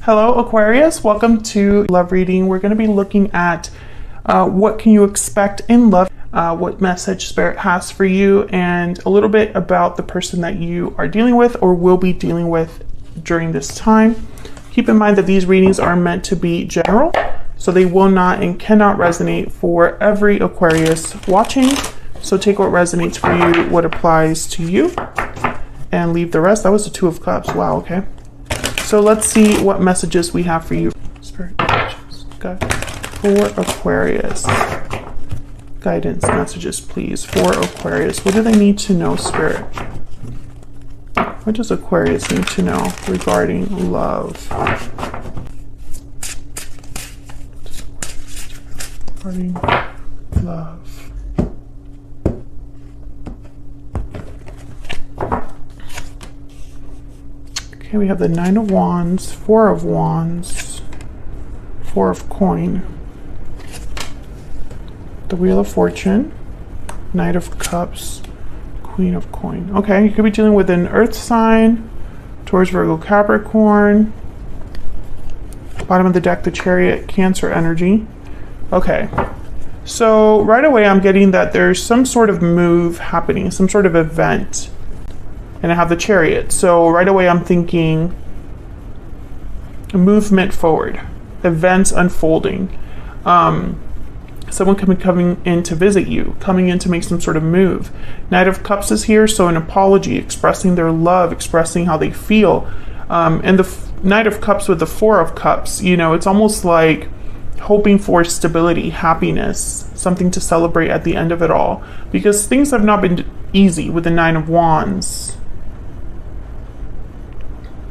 Hello Aquarius, welcome to love reading. We're going to be looking at what can you expect in love, what message Spirit has for you, and a little bit about the person that you are dealing with or will be dealing with during this time. Keep in mind that these readings are meant to be general, so they will not and cannot resonate for every Aquarius watching. So take what resonates for you, what applies to you, and leave the rest. That was the Two of Cups. Wow, okay. So let's see what messages we have for you. Spirit messages. Okay. For Aquarius. Guidance messages, please. For Aquarius. What do they need to know, Spirit? What does Aquarius need to know regarding love? Regarding love. Okay, we have the Nine of Wands, Four of Wands, Four of Coin, the Wheel of Fortune, Knight of Cups, Queen of Coin. Okay, you could be dealing with an Earth sign, Taurus, Virgo, Capricorn. Bottom of the deck, the Chariot, Cancer energy. Okay, so right away I'm getting that there's some sort of move happening, some sort of event. And I have the Chariot. So right away I'm thinking movement forward, events unfolding. Someone coming in to visit you, coming in to make some sort of move. Knight of Cups is here, so an apology, expressing their love, expressing how they feel. And the Knight of Cups with the Four of Cups, you know, it's almost like hoping for stability, happiness, something to celebrate at the end of it all. Because things have not been easy with the Nine of Wands.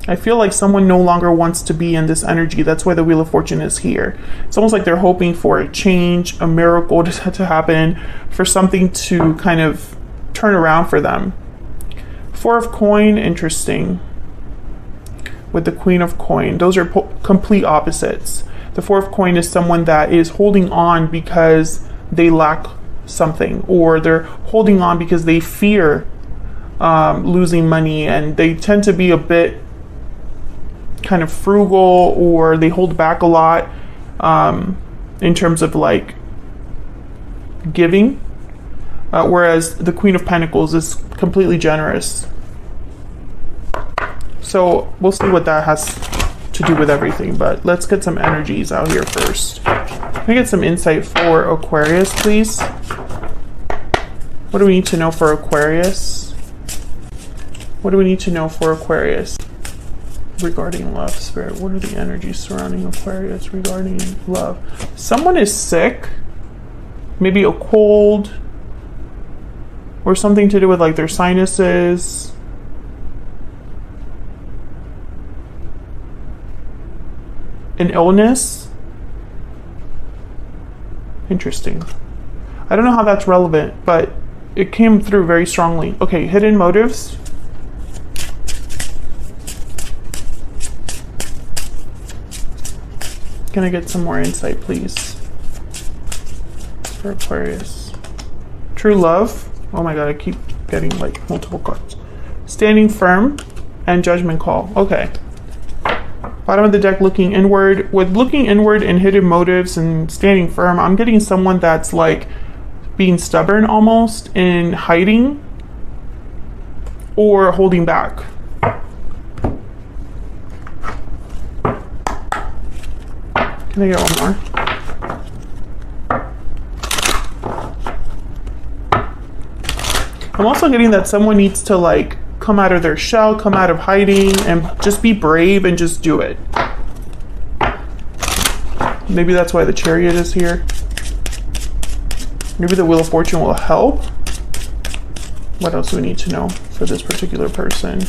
I feel like someone no longer wants to be in this energy. That's why the Wheel of Fortune is here. It's almost like they're hoping for a change, a miracle to happen, for something to kind of turn around for them. Four of Coin, interesting. With the Queen of Coin. Those are complete opposites. The Four of Coin is someone that is holding on because they lack something, or they're holding on because they fear losing money, and they tend to be a bit kind of frugal, or they hold back a lot in terms of like giving, whereas the Queen of Pentacles is completely generous. So we'll see what that has to do with everything, but let's get some energies out here first. Can I get some insight for Aquarius, please? What do we need to know for Aquarius? What do we need to know for Aquarius regarding love, Spirit? What are the energies surrounding Aquarius regarding love? Someone is sick, maybe a cold, or something to do with like their sinuses. An illness. Interesting. I don't know how that's relevant, but it came through very strongly. Okay, hidden motives. Can I get some more insight, please, for Aquarius? True love. Oh my god, I keep getting like multiple cards. Standing firm and judgment call. Okay. Bottom of the deck, looking inward. With looking inward and hidden motives and standing firm, I'm getting someone that's like being stubborn almost, in hiding or holding back. Can I get one more? I'm also getting that someone needs to like come out of their shell, come out of hiding, and just be brave and just do it. Maybe that's why the Chariot is here. Maybe the Wheel of Fortune will help. What else do we need to know for this particular person?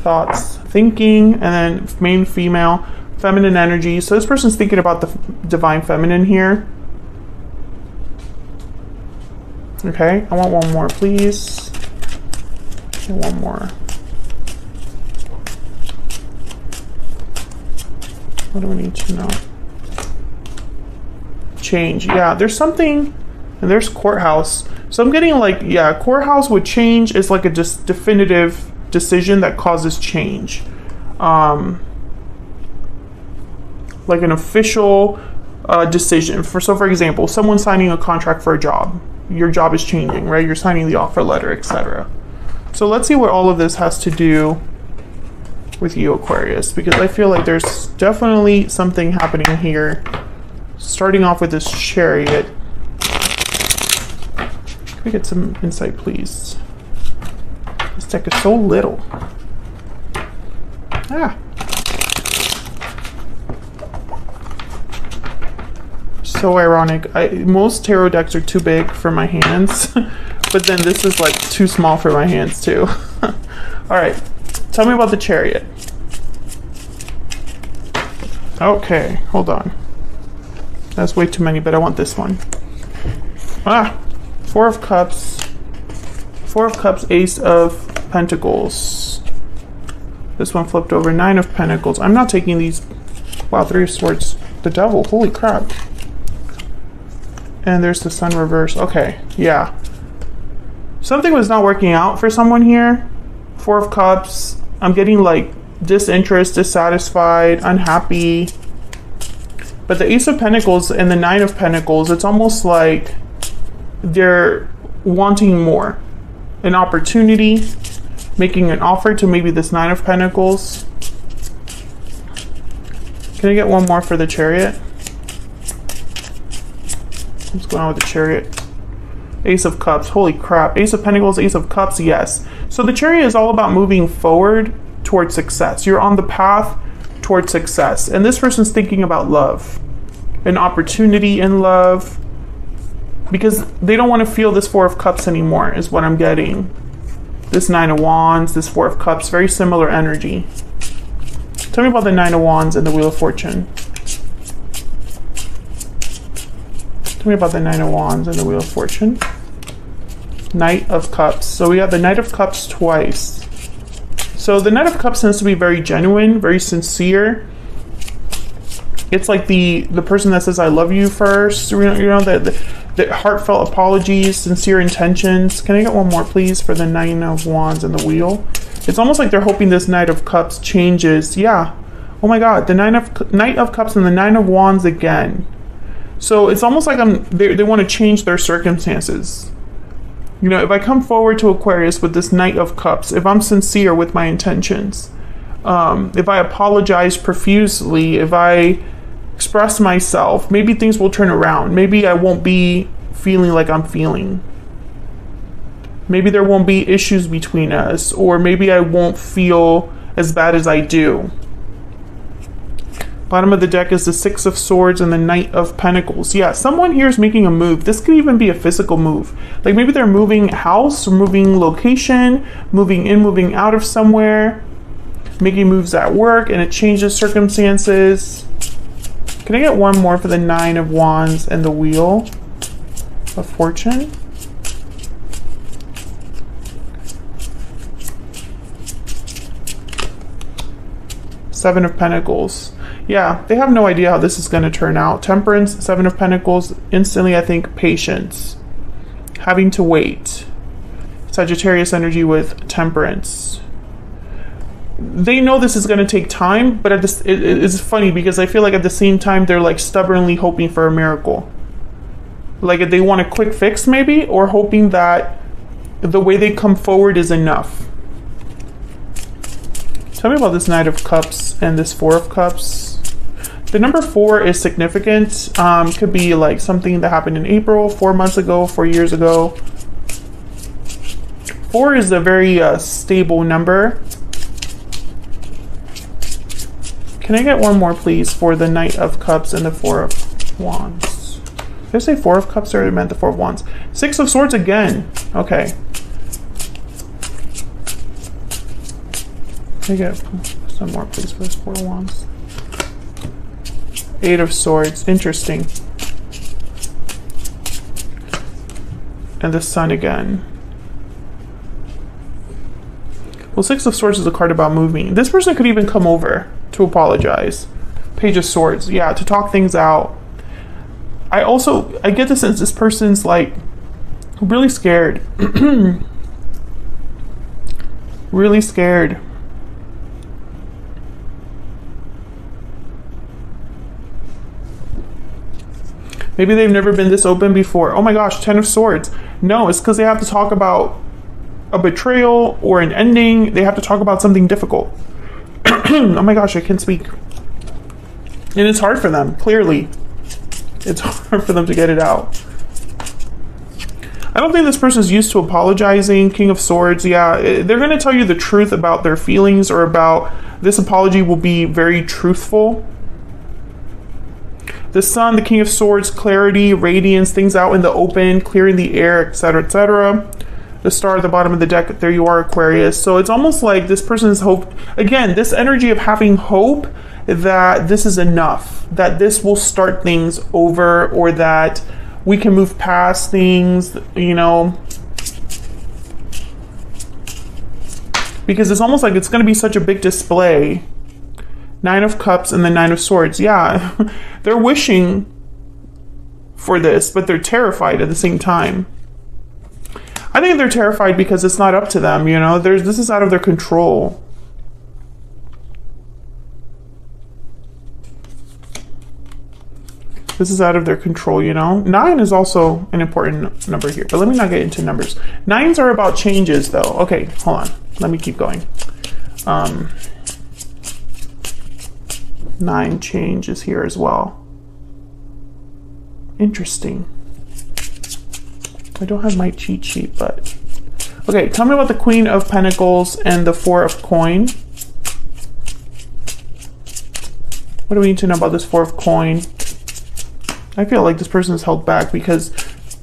Thoughts, thinking, and then main female. Feminine energy. So this person's thinking about the divine feminine here. Okay, I want one more, please. And one more. What do we need to know? Change. Yeah, there's something, and there's courthouse. So I'm getting like, yeah, courthouse with change is like a just definitive decision that causes change. like an official decision. For example, someone signing a contract for a job. Your job is changing, right? You're signing the offer letter, etc. So let's see what all of this has to do with you, Aquarius, because I feel like there's definitely something happening here. Starting off with this Chariot. Can we get some insight, please? This deck is so little. Ah. So ironic. Most tarot decks are too big for my hands, but then this is like too small for my hands too. All right, tell me about the Chariot. Okay, hold on. That's way too many, but I want this one. Ah, Four of Cups, Ace of Pentacles. This one flipped over, Nine of Pentacles. I'm not taking these. Wow, Three of Swords. The Devil, holy crap. And there's the Sun reverse. Okay, yeah. Something was not working out for someone here. Four of Cups. I'm getting like disinterest, dissatisfied, unhappy. But the Ace of Pentacles and the Nine of Pentacles, it's almost like they're wanting more. An opportunity, making an offer to maybe this Nine of Pentacles. Can I get one more for the Chariot? What's going on with the Chariot? Ace of Cups, holy crap. Ace of Pentacles, Ace of Cups, yes. So the Chariot is all about moving forward towards success. You're on the path towards success. And this person's thinking about love. An opportunity in love. Because they don't want to feel this Four of Cups anymore, is what I'm getting. This Nine of Wands, this Four of Cups, very similar energy. Tell me about the Nine of Wands and the Wheel of Fortune. Tell me about the Nine of Wands and the Wheel of Fortune. Knight of Cups. So we got the Knight of Cups twice. So the Knight of Cups tends to be very genuine, very sincere. It's like the person that says I love you first. You know the heartfelt apologies, sincere intentions. Can I get one more, please, for the Nine of Wands and the Wheel? It's almost like they're hoping this Knight of Cups changes. Yeah. Oh my God. The Knight of Cups and the Nine of Wands again. So it's almost like they want to change their circumstances. You know, if I come forward to Aquarius with this Knight of Cups, if I'm sincere with my intentions, if I apologize profusely, if I express myself, maybe things will turn around. Maybe I won't be feeling like I'm feeling. Maybe there won't be issues between us, or maybe I won't feel as bad as I do. Bottom of the deck is the Six of Swords and the Knight of Pentacles. Yeah, someone here is making a move. This could even be a physical move. Like maybe they're moving house, or moving location, moving in, moving out of somewhere, making moves at work, and it changes circumstances. Can I get one more for the Nine of Wands and the Wheel of Fortune? Seven of Pentacles. Yeah, they have no idea how this is going to turn out. Temperance, Seven of Pentacles, instantly I think patience. Having to wait. Sagittarius energy with Temperance. They know this is going to take time, but it's funny because I feel like at the same time they're like stubbornly hoping for a miracle. Like they want a quick fix maybe, or hoping that the way they come forward is enough. Tell me about this Knight of Cups and this Four of Cups. The number 4 is significant. Could be like something that happened in April, 4 months ago, 4 years ago. 4 is a very stable number. Can I get one more, please, for the Knight of Cups and the Four of Wands? Did I say Four of Cups or I meant the Four of Wands? Six of Swords again. Okay. Can I get some more, please, for this Four of Wands? Eight of Swords. Interesting. And the Sun again. Well, Six of Swords is a card about moving. This person could even come over to apologize. Page of Swords. Yeah, to talk things out. I get the sense this person's like really scared. Really scared. Maybe they've never been this open before. Oh my gosh, 10 of Swords. No, it's because they have to talk about a betrayal or an ending. They have to talk about something difficult. Oh my gosh, I can't speak. And it's hard for them, clearly. It's hard for them to get it out. I don't think this person's used to apologizing. King of Swords, yeah. They're going to tell you the truth about their feelings, or about this apology will be very truthful. The Sun, the King of Swords, clarity, radiance, things out in the open, clearing the air, etc., etc. The Star at the bottom of the deck, there you are, Aquarius. So it's almost like this person's hope, again, this energy of having hope that this is enough, that this will start things over, or that we can move past things, you know, because it's almost like it's going to be such a big display. 9 of Cups and the 9 of Swords. Yeah, they're wishing for this, but they're terrified at the same time. I think they're terrified because it's not up to them, you know, this is out of their control. This is out of their control, you know. 9 is also an important number here, but let me not get into numbers. 9s are about changes, though. Okay, hold on. Let me keep going. 9 changes here as well. Interesting. I don't have my cheat sheet, but... Okay, tell me about the Queen of Pentacles and the 4 of Coin. What do we need to know about this 4 of Coin? I feel like this person is held back because,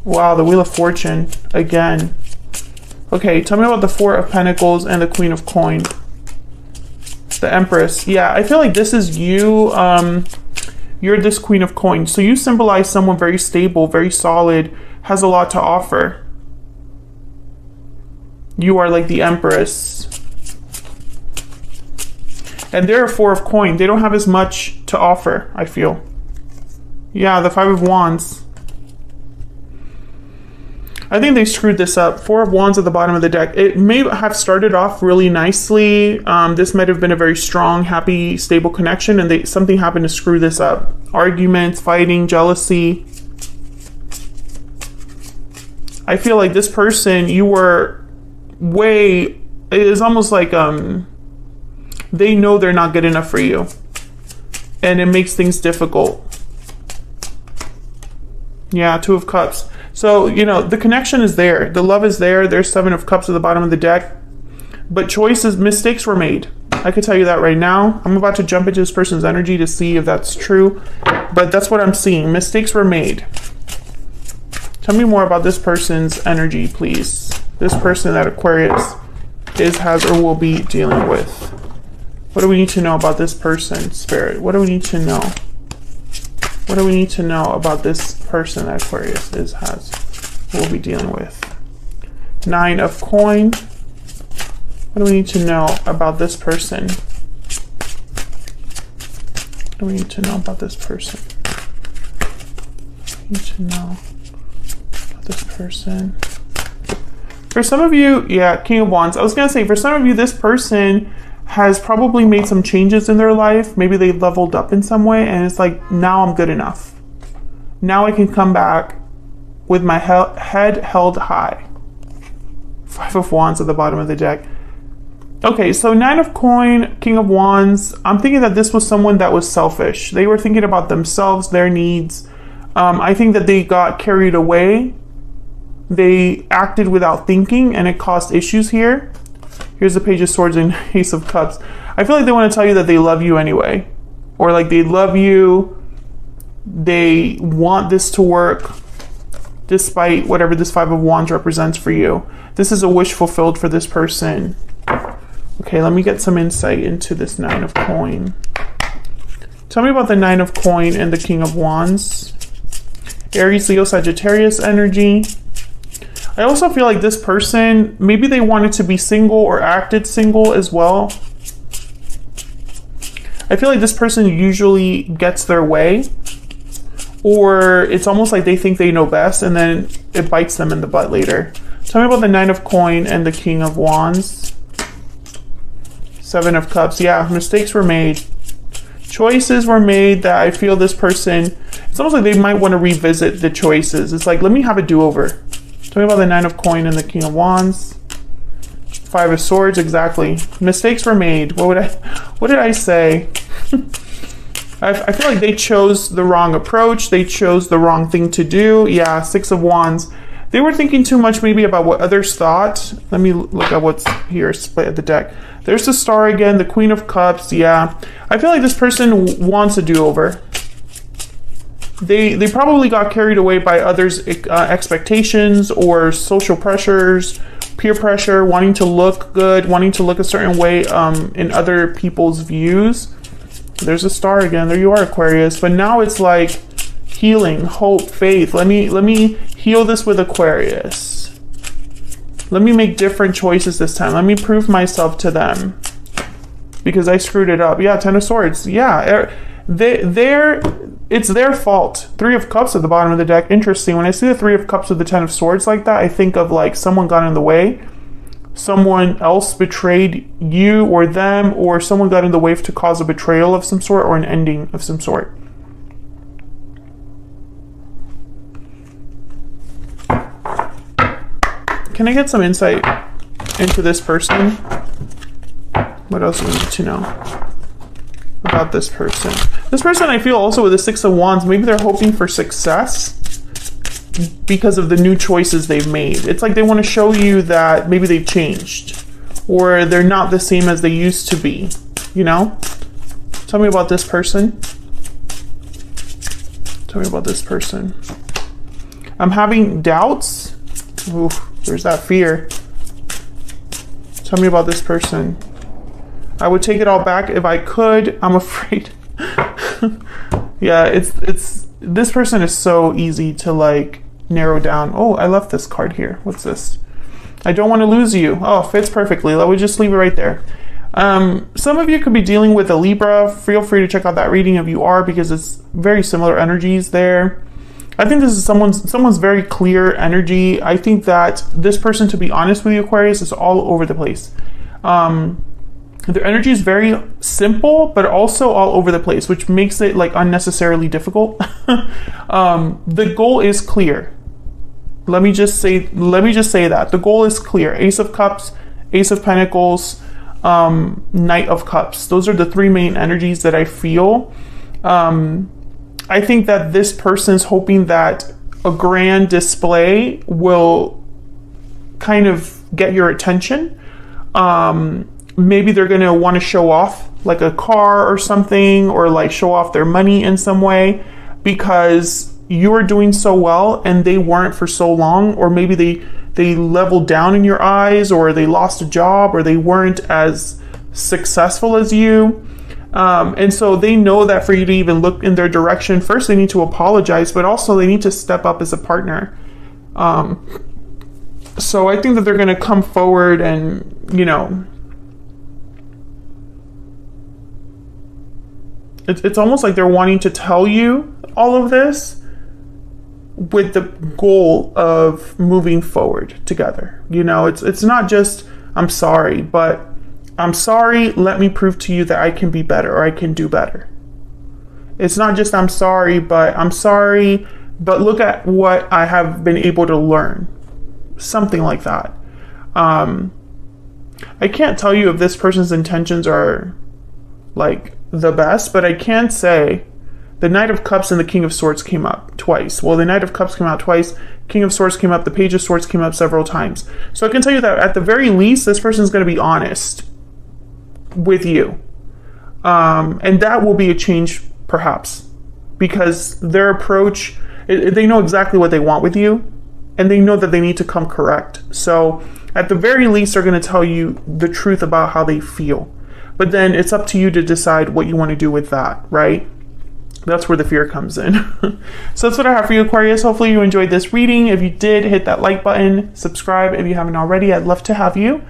wow, the Wheel of Fortune again. Okay, tell me about the 4 of Pentacles and the Queen of Coin. The Empress. Yeah, I feel like this is you. You're this Queen of Coin. So you symbolize someone very stable, very solid, has a lot to offer. You are like the Empress. And they're a 4 of Coin. They don't have as much to offer, I feel. Yeah, the 5 of Wands. I think they screwed this up. 4 of Wands at the bottom of the deck. It may have started off really nicely. This might have been a very strong, happy, stable connection, and something happened to screw this up. Arguments, fighting, jealousy. I feel like this person, you were it is almost like they know they're not good enough for you. And it makes things difficult. Yeah, 2 of Cups. So, you know, the connection is there. The love is there. There's 7 of Cups at the bottom of the deck. But mistakes were made. I can tell you that right now. I'm about to jump into this person's energy to see if that's true. But that's what I'm seeing. Mistakes were made. Tell me more about this person's energy, please. This person that Aquarius has, or will be dealing with. What do we need to know about this person, Spirit? What do we need to know? What do we need to know about this person that Aquarius has, will be dealing with? 9 of Coin. What do we need to know about this person? What do we need to know about this person? We need to know about this person. For some of you, yeah, King of Wands. I was going to say, for some of you, this person has probably made some changes in their life. Maybe they leveled up in some way, and it's like, now I'm good enough. Now I can come back with my head held high. 5 of Wands at the bottom of the deck. Okay, so 9 of Coin, King of Wands. I'm thinking that this was someone that was selfish. They were thinking about themselves, their needs. I think that they got carried away. They acted without thinking, and it caused issues here. Here's the Page of Swords and Ace of Cups. I feel like they want to tell you that they love you anyway. Or like they love you. They want this to work despite whatever this 5 of Wands represents for you. This is a wish fulfilled for this person. Okay, let me get some insight into this 9 of Coin. Tell me about the 9 of Coin and the King of Wands. Aries, Leo, Sagittarius energy. I also feel like this person, maybe they wanted to be single or acted single as well. I feel like this person usually gets their way, or it's almost like they think they know best and then it bites them in the butt later. Tell me about the 9 of Coin and the King of Wands. 7 of Cups. Yeah, mistakes were made. Choices were made that I feel this person, it's almost like they might want to revisit the choices. It's like, let me have a do-over. Tell me about the Nine of Coins and the King of Wands. Five of Swords, exactly. Mistakes were made. What did I say? I feel like they chose the wrong approach. They chose the wrong thing to do. Yeah, Six of Wands. They were thinking too much maybe about what others thought. Let me look at what's here, split at the deck. There's the Star again, the Queen of Cups. Yeah, I feel like this person wants a do-over. They probably got carried away by others' expectations or social pressures, peer pressure, wanting to look good, wanting to look a certain way in other people's views. There's a Star again. There you are, Aquarius. But now it's like healing, hope, faith. Let me heal this with Aquarius. Let me make different choices this time. Let me prove myself to them because I screwed it up. Yeah, Ten of Swords. Yeah, it's their fault. Three of Cups at the bottom of the deck. Interesting. When I see the Three of Cups with the Ten of Swords like that, I think of like someone got in the way. Someone else betrayed you or them, or someone got in the way to cause a betrayal of some sort or an ending of some sort. Can I get some insight into this person? What else do we need to know about this person? This person, I feel also with the Six of Wands, maybe they're hoping for success because of the new choices they've made. It's like they want to show you that maybe they've changed or they're not the same as they used to be, you know? Tell me about this person. Tell me about this person. I'm having doubts. Oof. There's that fear. Tell me about this person. I would take it all back if I could. I'm afraid. Yeah, it's this person is so easy to like narrow down. Oh, I left this card here. What's this? I don't want to lose you. Oh, fits perfectly. Let me just leave it right there. Some of you could be dealing with a Libra. Feel free to check out that reading if you are, because it's very similar energies there. I think this is someone's very clear energy. I think that this person, to be honest with you, Aquarius, is all over the place. Their energy is very simple, but also all over the place, which makes it like unnecessarily difficult. The goal is clear. Let me just say that the goal is clear. Ace of Cups, Ace of Pentacles, Knight of Cups. Those are the three main energies that I feel. I think that this person's hoping that a grand display will kind of get your attention. Maybe they're going to want to show off like a car or something, or like show off their money in some way because you are doing so well and they weren't for so long, or maybe they leveled down in your eyes, or they lost a job, or they weren't as successful as you. And so they know that for you to even look in their direction, first they need to apologize, but also they need to step up as a partner. So I think that they're going to come forward and, you know, it's almost like they're wanting to tell you all of this with the goal of moving forward together. You know, it's not just, I'm sorry, but I'm sorry, let me prove to you that I can be better, or I can do better. It's not just I'm sorry, but look at what I have been able to learn. Something like that. I can't tell you if this person's intentions are like the best, but I can say the Knight of Cups and the King of Swords came up twice. Well, the Knight of Cups came out twice. King of Swords came up. The Page of Swords came up several times. So I can tell you that at the very least, this person's going to be honest with you. And that will be a change, perhaps, because their approach, they know exactly what they want with you, and they know that they need to come correct. So at the very least, they're going to tell you the truth about how they feel. But then it's up to you to decide what you want to do with that, right? That's where the fear comes in. So that's what I have for you, Aquarius. Hopefully you enjoyed this reading. If you did, hit that like button, subscribe if you haven't already. I'd love to have you.